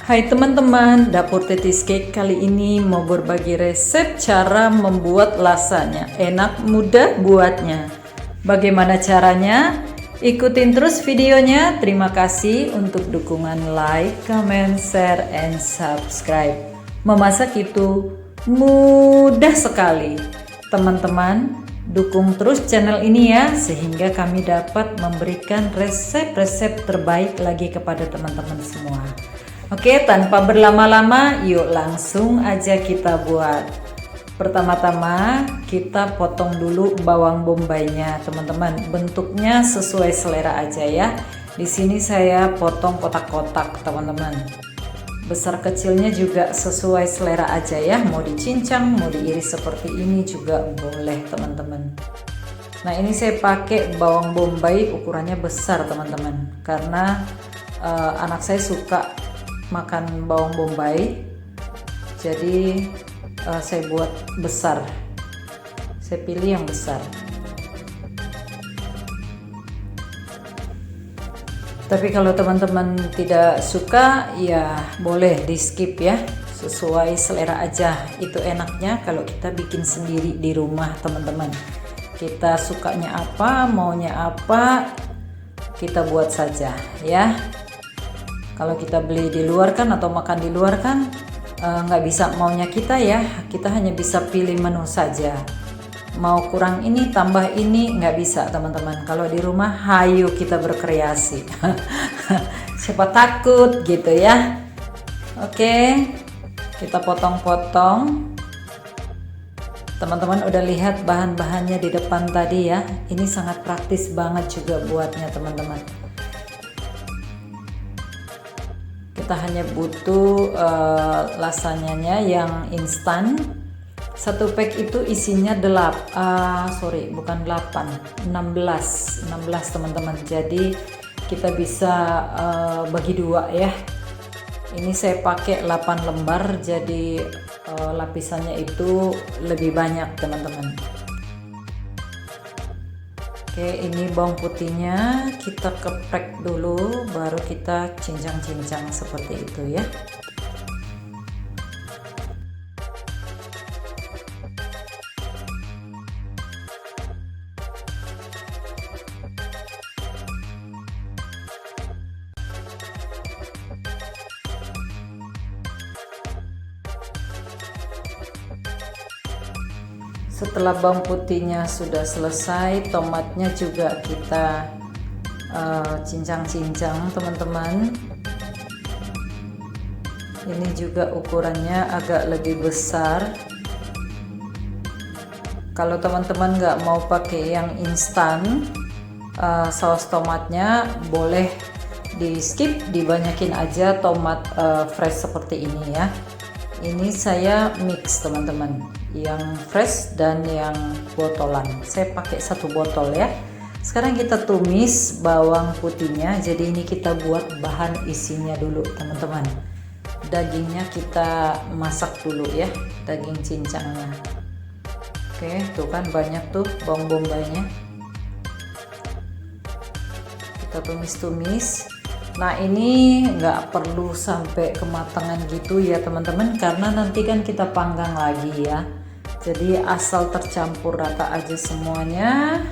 Hai teman-teman, Dapur Tetis Cake kali ini mau berbagi resep cara membuat lasanya. Enak, mudah buatnya. Bagaimana caranya? Ikutin terus videonya. Terima kasih untuk dukungan like, comment, share, and subscribe. Memasak itu mudah sekali. Teman-teman, dukung terus channel ini ya, sehingga kami dapat memberikan resep-resep terbaik lagi kepada teman-teman semua. Oke, tanpa berlama-lama, yuk langsung aja kita buat. Pertama-tama kita potong dulu bawang bombaynya, teman-teman. Bentuknya sesuai selera aja ya. Di sini saya potong kotak-kotak, teman-teman. Besar kecilnya juga sesuai selera aja ya. Mau dicincang, mau diiris seperti ini juga boleh, teman-teman. Nah, ini saya pakai bawang bombay ukurannya besar, teman-teman. Karena anak saya suka makan bawang bombay, jadi saya buat besar. Saya pilih yang besar. Tapi kalau teman-teman tidak suka, ya boleh di skip ya, sesuai selera aja. Itu enaknya kalau kita bikin sendiri di rumah, teman-teman. Kita sukanya apa, maunya apa, kita buat saja ya. Kalau kita beli di luar kan, atau makan di luar kan, nggak bisa maunya kita ya. Kita hanya bisa pilih menu saja. Mau kurang ini, tambah ini, nggak bisa, teman-teman. Kalau di rumah, hayu kita berkreasi. Siapa takut gitu ya. Oke, kita potong-potong. Teman-teman udah lihat bahan-bahannya di depan tadi ya. Ini sangat praktis banget juga buatnya, teman-teman. Kita hanya butuh lasanyanya yang instan. Satu pack itu isinya 16 teman-teman. Jadi kita bisa bagi dua ya. Ini saya pakai 8 lembar, jadi lapisannya itu lebih banyak, teman-teman. Oke, ini bawang putihnya kita geprek dulu, baru kita cincang-cincang seperti itu ya. Setelah bawang putihnya sudah selesai, tomatnya juga kita cincang-cincang, teman-teman. Ini juga ukurannya agak lebih besar. Kalau teman-teman nggak mau pakai yang instan, saus tomatnya boleh di skip, dibanyakin aja tomat fresh seperti ini ya. Ini saya mix, teman-teman, yang fresh dan yang botolan. Saya pakai 1 botol ya. Sekarang kita tumis bawang putihnya. Jadi ini kita buat bahan isinya dulu, teman-teman. Dagingnya kita masak dulu ya, daging cincangnya. Oke, tuh kan banyak tuh bawang bombaynya. Kita tumis-tumis. Nah, ini nggak perlu sampai kematangan gitu ya, teman-teman, karena nanti kan kita panggang lagi ya. Jadi asal tercampur rata aja semuanya.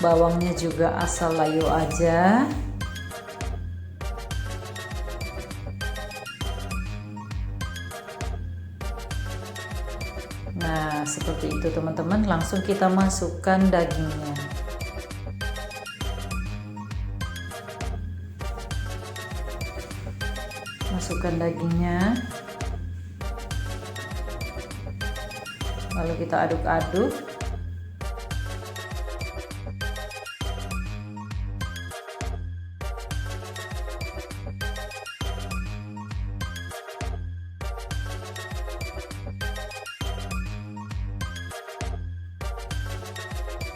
Bawangnya juga asal layu aja. Nah, seperti itu, teman-teman. Langsung kita masukkan dagingnya. Masukkan dagingnya, lalu kita aduk-aduk.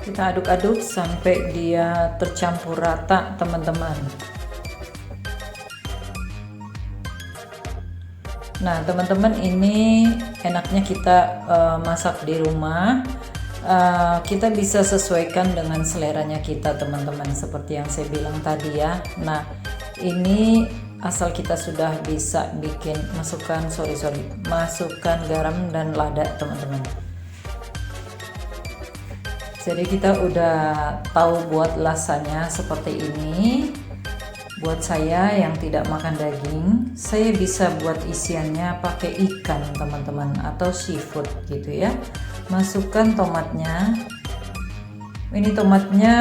Kita aduk-aduk sampai dia tercampur rata, teman-teman. Nah, teman-teman, ini enaknya kita masak di rumah. Kita bisa sesuaikan dengan seleranya kita, teman-teman, seperti yang saya bilang tadi ya. Nah, ini asal kita sudah bisa bikin masukkan garam dan lada teman-teman. Jadi kita udah tahu buat lasanya seperti ini. Buat saya yang tidak makan daging, saya bisa buat isiannya pakai ikan teman-teman, atau seafood gitu ya. Masukkan tomatnya. Ini tomatnya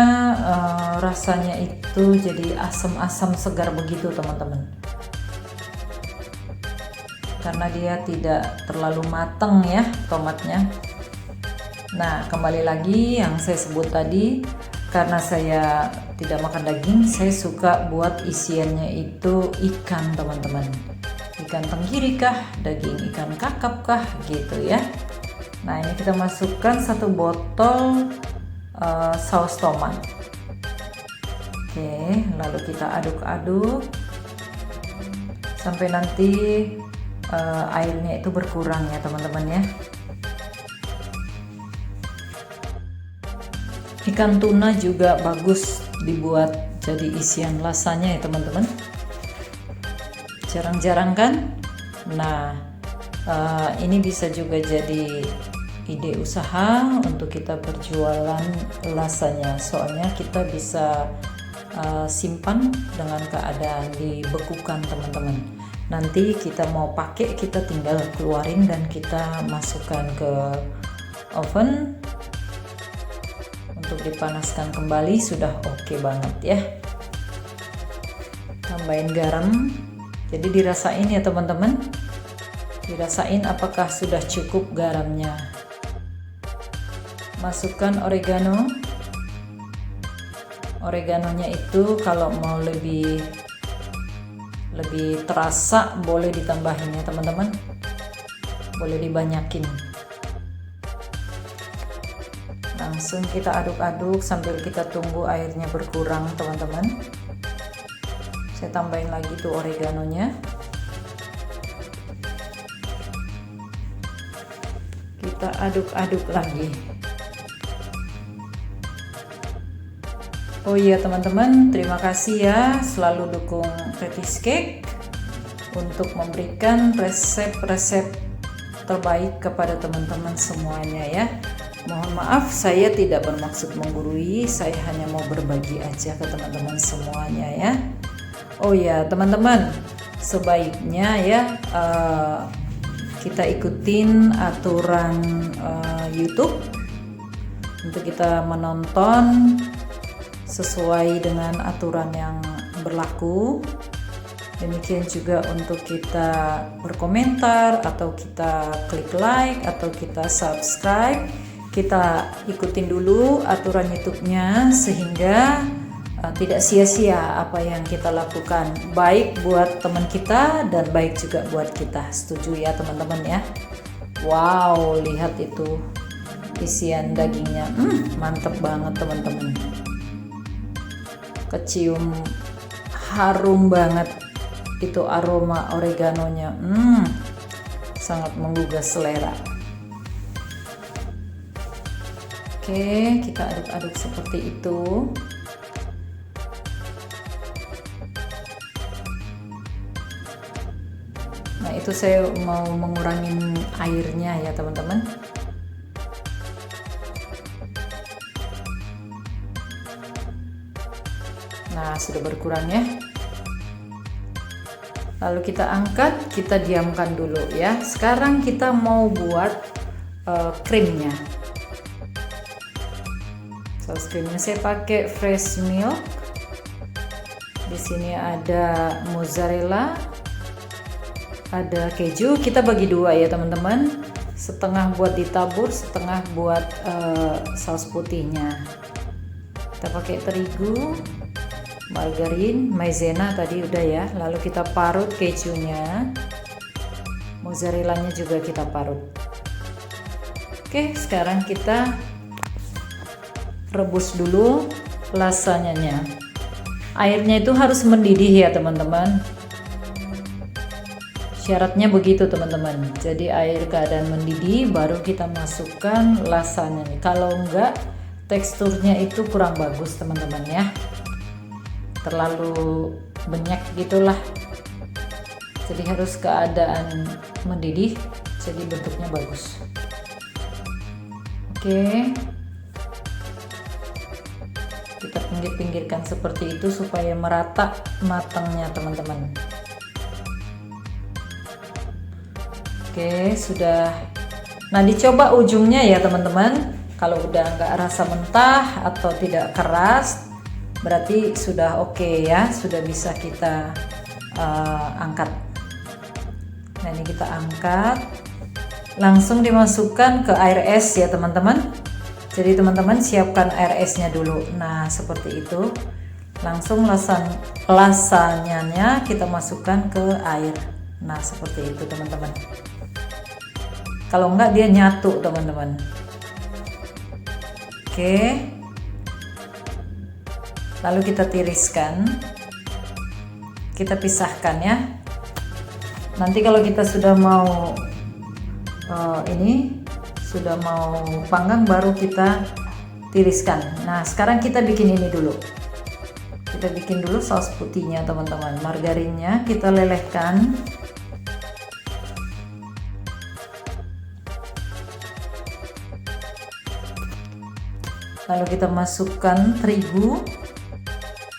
rasanya itu jadi asam-asam segar begitu teman-teman, karena dia tidak terlalu matang ya tomatnya. Nah, kembali lagi yang saya sebut tadi, karena saya tidak makan daging, saya suka buat isiannya itu ikan teman-teman. Ikan tenggiri kah, daging ikan kakap kah gitu ya. Nah, ini kita masukkan 1 botol saus tomat. Oke, lalu kita aduk-aduk sampai nanti airnya itu berkurang ya teman-teman ya. Ikan tuna juga bagus dibuat jadi isian lasanya ya teman-teman. Jarang-jarang kan? Nah, ini bisa juga jadi ide usaha untuk kita berjualan lasanya, soalnya kita bisa simpan dengan keadaan dibekukan teman-teman. Nanti kita mau pakai, kita tinggal keluarin dan kita masukkan ke oven untuk dipanaskan kembali. Sudah oke banget ya. Tambahin garam, jadi dirasain ya teman-teman, dirasain apakah sudah cukup garamnya. Masukkan oregano. Oreganonya itu kalau mau lebih terasa boleh ditambahin ya teman-teman, boleh dibanyakin. Langsung kita aduk-aduk sambil kita tunggu airnya berkurang teman-teman. Saya tambahin lagi tuh oreganonya. Kita aduk-aduk lagi. Oh iya teman-teman, terima kasih ya selalu dukung Teti's Cake untuk memberikan resep-resep terbaik kepada teman-teman semuanya ya. Mohon maaf, saya tidak bermaksud menggurui, saya hanya mau berbagi aja ke teman-teman semuanya ya. Oh ya teman-teman, sebaiknya ya kita ikutin aturan YouTube untuk kita menonton sesuai dengan aturan yang berlaku. Demikian juga untuk kita berkomentar atau kita klik like atau kita subscribe, kita ikutin dulu aturan YouTube-nya sehingga tidak sia-sia apa yang kita lakukan, baik buat teman kita dan baik juga buat kita. Setuju ya teman-teman ya. Wow, lihat itu isian dagingnya, mantep banget teman-teman. Kecium harum banget itu aroma oreganonya, sangat menggugah selera. Oke, kita aduk-aduk seperti itu. Nah, itu saya mau mengurangin airnya ya teman-teman. Nah, sudah berkurang ya. Lalu kita angkat, kita diamkan dulu ya. Sekarang kita mau buat krimnya. Saus krimnya saya pakai fresh milk. Di sini ada mozzarella, ada keju. Kita bagi dua ya teman-teman. Setengah buat ditabur, setengah buat saus putihnya. Kita pakai terigu, margarin, maizena tadi udah ya. Lalu kita parut kejunya, mozzarellanya juga kita parut. Oke, sekarang kita rebus dulu lasanyanya. Airnya itu harus mendidih ya teman-teman. Syaratnya begitu teman-teman. Jadi air keadaan mendidih baru kita masukkan lasanya. Kalau enggak, teksturnya itu kurang bagus teman-teman ya. Terlalu banyak gitulah. Jadi harus keadaan mendidih, jadi bentuknya bagus. Oke, kita pinggir-pinggirkan seperti itu supaya merata matangnya teman-teman. Oke, sudah. Nah, dicoba ujungnya ya teman-teman. Kalau udah nggak rasa mentah atau tidak keras, berarti sudah oke ya, sudah bisa kita angkat. Nah, ini kita angkat, langsung dimasukkan ke air es ya teman-teman. Jadi teman-teman siapkan air esnya dulu. Nah, seperti itu. Langsung lasanyanya kita masukkan ke air. Nah, seperti itu teman-teman. Kalau enggak dia nyatu teman-teman. Oke. Lalu kita tiriskan. Kita pisahkan ya. Nanti kalau kita sudah mau sudah mau panggang, baru kita tiriskan. Nah, sekarang kita bikin ini dulu. Kita bikin dulu saus putihnya teman-teman. Margarinnya kita lelehkan. Lalu kita masukkan terigu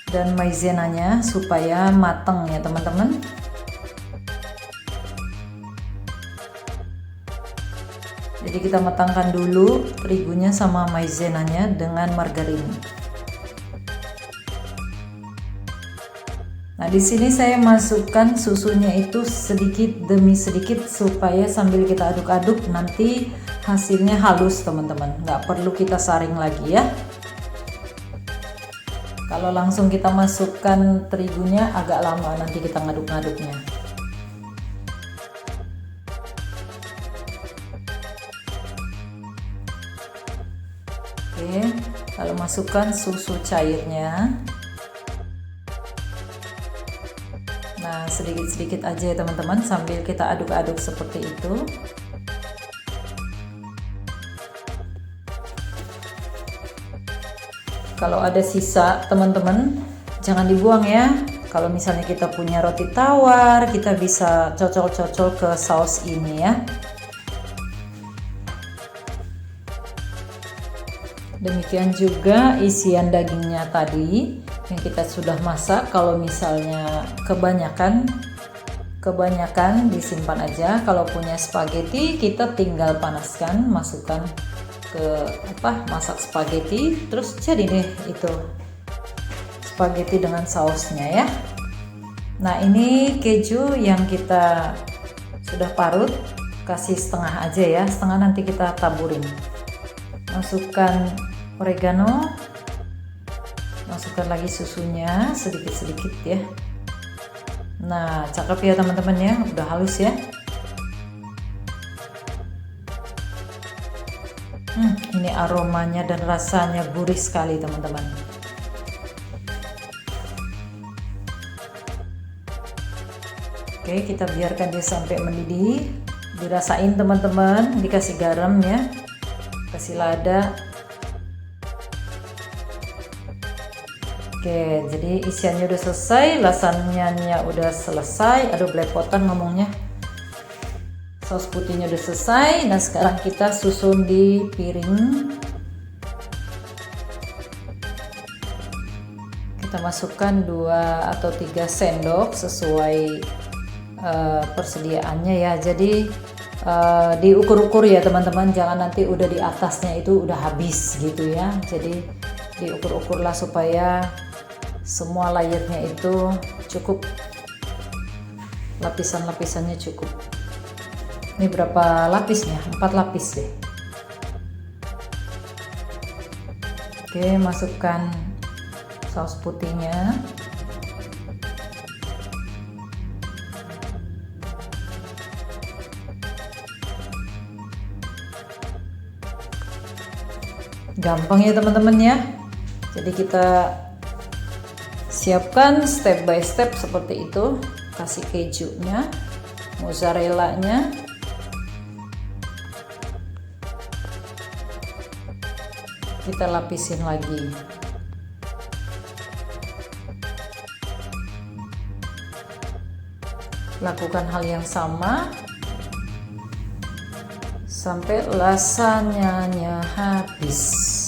dan maizenanya supaya matang ya teman-teman. Jadi kita matangkan dulu terigunya sama maizenanya dengan margarin. Nah, di sini saya masukkan susunya itu sedikit demi sedikit supaya sambil kita aduk-aduk nanti hasilnya halus teman-teman. Nggak perlu kita saring lagi ya. Kalau langsung kita masukkan terigunya agak lama nanti kita ngaduk-ngaduknya. Oke, lalu masukkan susu cairnya. Nah, sedikit-sedikit aja ya teman-teman sambil kita aduk-aduk seperti itu. Kalau ada sisa teman-teman jangan dibuang ya. Kalau misalnya kita punya roti tawar, kita bisa cocol-cocol ke saus ini ya. Demikian juga isian dagingnya tadi yang kita sudah masak. Kalau misalnya kebanyakan disimpan aja. Kalau punya spaghetti kita tinggal panaskan, masukkan ke masak spaghetti, terus jadi deh itu spaghetti dengan sausnya ya. Nah, ini keju yang kita sudah parut, kasih setengah aja ya, setengah nanti kita taburin. Masukkan oregano, masukkan lagi susunya sedikit-sedikit ya. Nah, cakep ya teman-teman ya, udah halus ya. Ini aromanya dan rasanya gurih sekali teman-teman. Oke, kita biarkan dia sampai mendidih. Dirasain teman-teman, dikasih garam ya, kasih lada. Oke, jadi isiannya udah selesai, lasanyanya udah selesai. Aduh, belepotan ngomongnya. Saus putihnya udah selesai. Nah, sekarang kita susun di piring. Kita masukkan 2 atau 3 sendok sesuai persediaannya ya. Jadi diukur-ukur ya teman-teman, jangan nanti udah di atasnya itu udah habis gitu ya. Jadi diukur-ukurlah supaya semua layernya itu cukup, lapisan-lapisannya cukup. Ini berapa lapisnya? 4 lapis deh. Oke, masukkan saus putihnya. Gampang ya teman-teman ya. Jadi kita siapkan step by step seperti itu. Kasih kejunya, mozzarellanya, kita lapisin lagi. Lakukan hal yang sama sampai lasanyanya habis.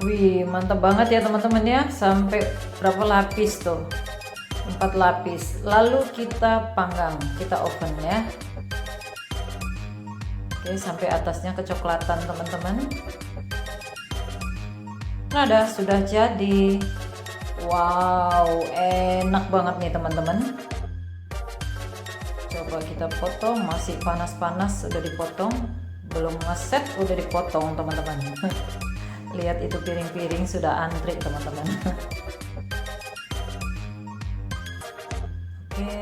Wih, mantap banget ya teman-teman ya. Sampai berapa lapis tuh? 4 lapis. Lalu kita panggang, kita oven ya. Oke, sampai atasnya kecoklatan teman-teman. Nah, sudah jadi. Wow, enak banget nih teman-teman. Coba kita potong, masih panas-panas udah dipotong. Belum ngeset udah dipotong teman-teman. Lihat itu piring-piring sudah antri teman-teman. Oke,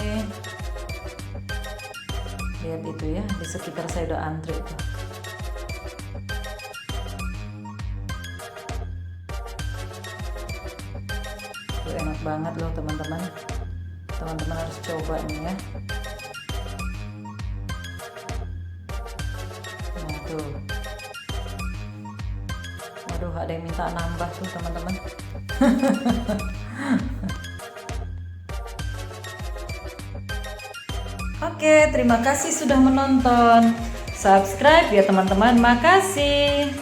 lihat itu ya, di sekitar saya udah antri tuh. Itu enak banget loh teman-teman. Teman-teman harus coba nih ya. Nah tuh, aduh, ada yang minta nambah tuh teman-teman. Oke, terima kasih sudah menonton. Subscribe ya teman-teman. Makasih.